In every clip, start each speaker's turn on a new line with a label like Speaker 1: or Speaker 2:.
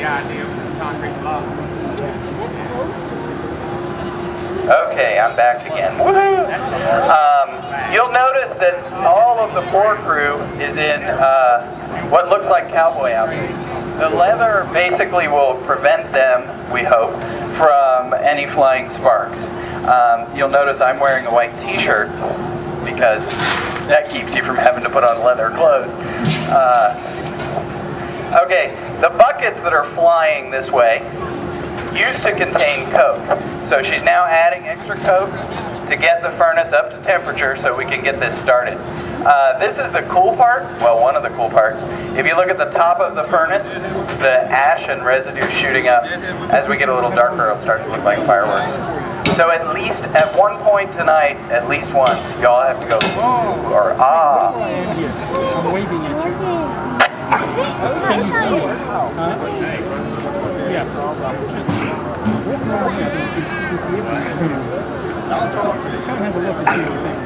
Speaker 1: the idea of the concrete block.
Speaker 2: Okay, I'm back again. Woohoo! You'll notice that all of the floor crew is in what looks like cowboy outfits. The leather basically will prevent them, we hope, from any flying sparks. You'll notice I'm wearing a white t-shirt because that keeps you from having to put on leather clothes. Okay, the buckets that are flying this way used to contain coke. So she's now adding extra coke to get the furnace up to temperature so we can get this started. This is the cool part, well, one of the cool parts. If you look at the top of the furnace, the ash and residue shooting up. As we get a little darker, it'll start to look like fireworks. So at least at one point tonight, at least once, y'all have to go ooh or ah.
Speaker 3: I'm waving at you. Can you see it? Yeah.
Speaker 4: I'll talk to you.
Speaker 3: Just come have a look and see what it is.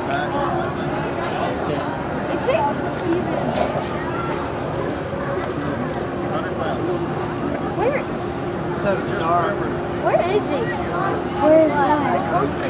Speaker 5: Where?
Speaker 1: So dark.
Speaker 5: Where is it? Where is that?